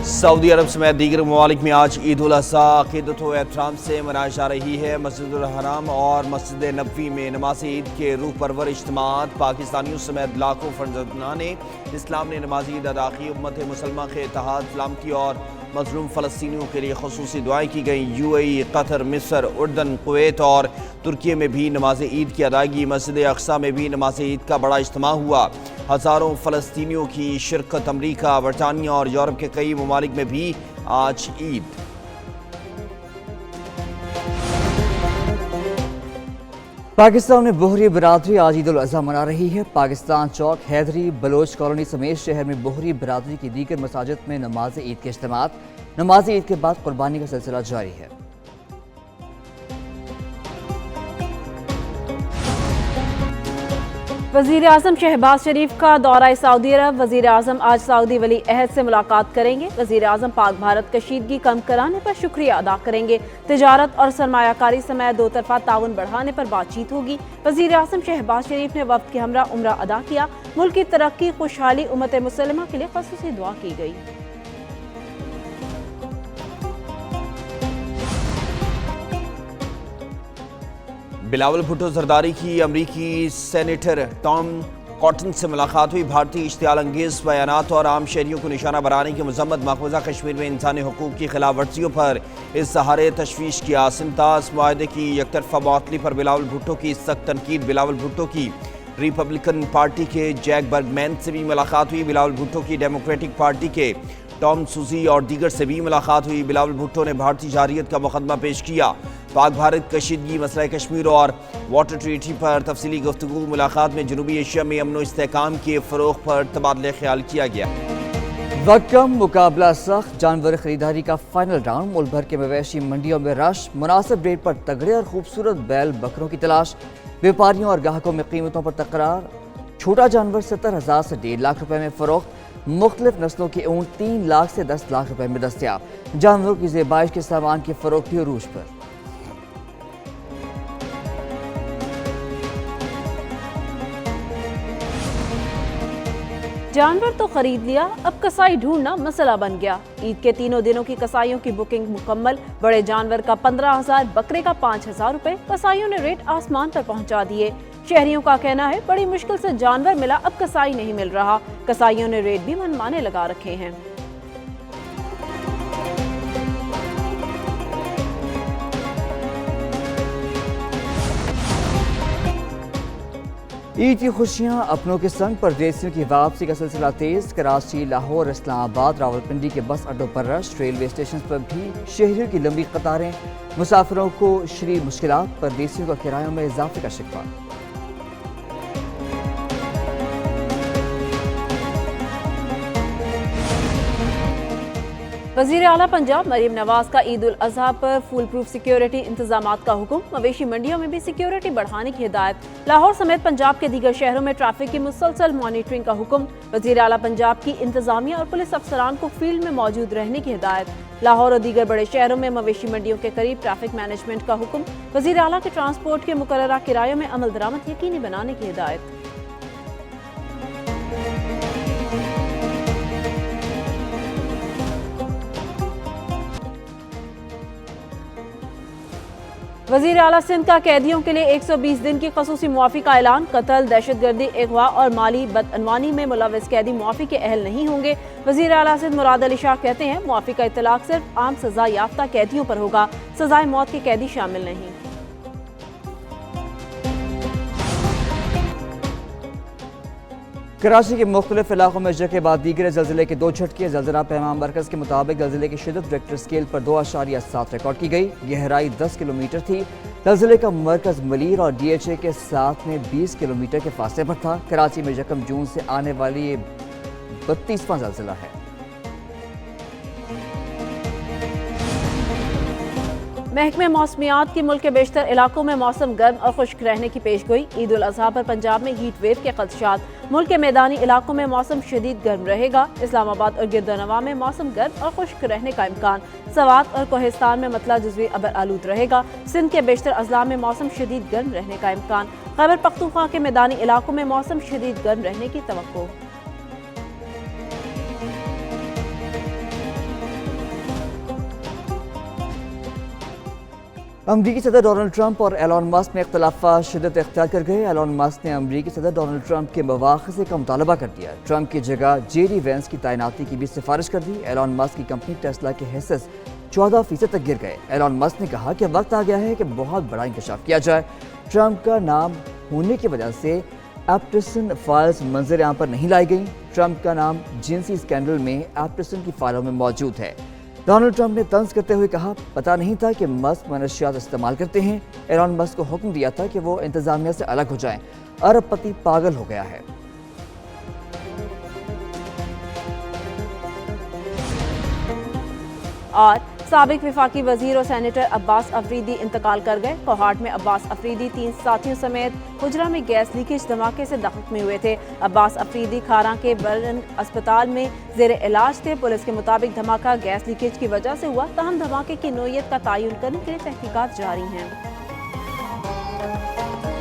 سعودی عرب سمیت دیگر ممالک میں آج عید الاضحیٰ عقیدت و احترام سے منائی جا رہی ہے۔ مسجد الحرام اور مسجد نبوی میں نماز عید کے روح پرور اجتماعات پاکستانیوں سمیت لاکھوں فرزندان اسلام نے نماز عید ادا کی۔ امت مسلمہ کے اتحاد، سلامتی اور مظلوم فلسطینیوں کے لیے خصوصی دعائیں کی گئیں۔ UAE، قطر، مصر، اردن، کویت اور ترکیہ میں بھی نماز عید کی ادائیگی۔ مسجد اقصیٰ میں بھی نماز عید کا بڑا اجتماع ہوا۔ ہزاروں فلسطینیوں کی شرکت۔ امریکہ، برطانیہ اور یورپ کے کئی ممالک میں بھی آج عید۔ پاکستان میں بوہری برادری آج عید الاضحیٰ منا رہی ہے۔ پاکستان چوک، حیدری، بلوچ کالونی سمیت شہر میں بوہری برادری کی دیگر مساجد میں نماز عید کے اجتماعات۔ نماز عید کے بعد قربانی کا سلسلہ جاری ہے۔ وزیر اعظم شہباز شریف کا دورہ سعودی عرب۔ وزیر اعظم آج سعودی ولی عہد سے ملاقات کریں گے۔ وزیر اعظم پاک بھارت کشیدگی کم کرانے پر شکریہ ادا کریں گے۔ تجارت اور سرمایہ کاری سمیت دو طرفہ تعاون بڑھانے پر بات چیت ہوگی۔ وزیر اعظم شہباز شریف نے وفد کے ہمراہ عمرہ ادا کیا۔ ملک کی ترقی، خوشحالی، امت مسلمہ کے لیے خصوصی دعا کی گئی۔ بلاول بھٹو زرداری کی امریکی سینیٹر ٹام کاٹن سے ملاقات ہوئی۔ بھارتی اشتعال انگیز بیانات اور عام شہریوں کو نشانہ بنانے کی مذمت۔ مقبوضہ کشمیر میں انسانی حقوق کی خلاف ورزیوں پر اظہار تشویش کیا۔ سنتاز معاہدے کی یک طرفہ معطلی پر بلاول بھٹو کی سخت تنقید۔ بلاول بھٹو کی ریپبلکن پارٹی کے جیک برگمین سے بھی ملاقات ہوئی۔ بلاول بھٹو کی ڈیموکریٹک پارٹی کے ٹام سوزی اور دیگر سے بھی ملاقات ہوئی۔ بلاول بھٹو نے بھارتی جارحیت کا مقدمہ پیش کیا۔ پاک بھارت کشیدگی، مسئلہ کشمیر اور واٹر ٹریٹی پر تفصیلی گفتگو۔ ملاقات میں جنوبی ایشیا میں امن و استحکام کے فروغ پر تبادلہ خیال کیا گیا۔ وقت کم، مقابلہ سخت، جانور خریداری کا فائنل راؤنڈ۔ ملک بھر کے مویشی منڈیوں میں رش، مناسب ریٹ پر تگڑے اور خوبصورت بیل بکروں کی تلاش۔ بیوپاریوں اور گاہکوں میں قیمتوں پر تکرار۔ چھوٹا جانور 70,000 سے 1.5 لاکھ روپے میں فروخت۔ مختلف نسلوں کے اونٹ 3 لاکھ سے 10 لاکھ روپے میں دستیاب۔ جانوروں کی زیبائش کے سامان کی فروخت بھی عروج پر۔ جانور تو خرید لیا، اب کسائی ڈھونڈنا مسئلہ بن گیا۔ عید کے تینوں دنوں کی کسائیوں کی بکنگ مکمل۔ بڑے جانور کا 15,000، بکرے کا 5,000 روپے۔ کسائیوں نے ریٹ آسمان پر پہنچا دیے۔ شہریوں کا کہنا ہے بڑی مشکل سے جانور ملا، اب کسائی نہیں مل رہا۔ کسائیوں نے ریٹ بھی منمانے لگا رکھے ہیں۔ عید کی خوشیاں اپنوں کے سنگ، پردیسیوں کی واپسی کا سلسلہ تیز۔ کراچی، لاہور، اسلام آباد، راولپنڈی کے بس اڈوں پر رش۔ ریلوے اسٹیشن پر بھی شہریوں کی لمبی قطاریں۔ مسافروں کو شدید مشکلات، پردیسیوں کا کرایوں میں اضافے کا شکوہ۔ وزیر اعلیٰ پنجاب مریم نواز کا عید الاضحیٰ پر فول پروف سیکیورٹی انتظامات کا حکم۔ مویشی منڈیوں میں بھی سیکیورٹی بڑھانے کی ہدایت۔ لاہور سمیت پنجاب کے دیگر شہروں میں ٹریفک کی مسلسل مانیٹرنگ کا حکم۔ وزیر اعلیٰ پنجاب کی انتظامیہ اور پولیس افسران کو فیلڈ میں موجود رہنے کی ہدایت۔ لاہور اور دیگر بڑے شہروں میں مویشی منڈیوں کے قریب ٹریفک مینجمنٹ کا حکم۔ وزیر اعلیٰ کے ٹرانسپورٹ کے مقررہ کرایوں میں عمل درآمد یقینی بنانے کی ہدایت۔ وزیر اعلیٰ سندھ کا قیدیوں کے لیے 120 دن کی خصوصی معافی کا اعلان۔ قتل، دہشت گردی، اغوا اور مالی بدعنوانی میں ملوث قیدی معافی کے اہل نہیں ہوں گے۔ وزیر اعلیٰ سندھ مراد علی شاہ کہتے ہیں معافی کا اطلاق صرف عام سزا یافتہ قیدیوں پر ہوگا، سزائے موت کے قیدی شامل نہیں۔ کراچی کے مختلف علاقوں میں یکے بعد دیگر زلزلے کے 2 جھٹکے۔ زلزلہ پیماں مرکز کے مطابق زلزلے کی شدت ریکٹر اسکیل پر 2.7 ریکارڈ کی گئی۔ گہرائی 10 کلومیٹر تھی۔ زلزلے کا مرکز ملیر اور DHA کے ساتھ میں 20 کلومیٹر کے فاصلے پر تھا۔ کراچی میں 1 جون سے آنے والی یہ 32واں زلزلہ ہے۔ محکمہ موسمیات کی ملک کے بیشتر علاقوں میں موسم گرم اور خشک رہنے کی پیش گوئی۔ عید الاضحیٰ پر پنجاب میں ہیٹ ویو کے خدشات۔ ملک کے میدانی علاقوں میں موسم شدید گرم رہے گا۔ اسلام آباد اور گردنواں میں موسم گرم اور خشک رہنے کا امکان۔ سوات اور کوہستان میں مطلع جزوی ابر آلود رہے گا۔ سندھ کے بیشتر اضلاع میں موسم شدید گرم رہنے کا امکان۔ خیبر پختونخوا کے میدانی علاقوں میں موسم شدید گرم رہنے کی توقع۔ امریکی صدر ڈونلڈ ٹرمپ اور ایلون ماسک میں اختلافات شدت اختیار کر گئے۔ ایلون ماسک نے امریکی صدر ڈونلڈ ٹرمپ کے مواخذے کا مطالبہ کر دیا۔ ٹرمپ کی جگہ جے ڈی وینس کی تعیناتی کی بھی سفارش کر دی۔ ایلون ماسک کی کمپنی ٹیسلا کے حصص 14% تک گر گئے۔ ایلون ماسک نے کہا کہ وقت آ گیا ہے کہ بہت بڑا انکشاف کیا جائے۔ ٹرمپ کا نام ہونے کی وجہ سے ایپٹسن فائلز منظر عام پر نہیں لائی گئیں۔ ٹرمپ کا نام جنسی اسکینڈل میں ایپٹسن کی فائلوں میں موجود ہے۔ ڈونلڈ ٹرمپ نے طنز کرتے ہوئے کہا، پتہ نہیں تھا کہ ماسک منشیات استعمال کرتے ہیں۔ ایلون ماسک کو حکم دیا تھا کہ وہ انتظامیہ سے الگ ہو جائیں۔ ارب پتی پاگل ہو گیا ہے۔ اور سابق وفاقی وزیر اور سینیٹر عباس افریدی انتقال کر گئے۔ کوہاٹ میں عباس افریدی 3 ساتھیوں سمیت حجرہ میں گیس لیکیج دھماکے سے زخمی ہوئے تھے۔ عباس افریدی کھاراں کے برن اسپتال میں زیر علاج تھے۔ پولیس کے مطابق دھماکہ گیس لیکیج کی وجہ سے ہوا، تاہم دھماکے کی نوعیت کا تعین کرنے کے لیے تحقیقات جاری ہیں۔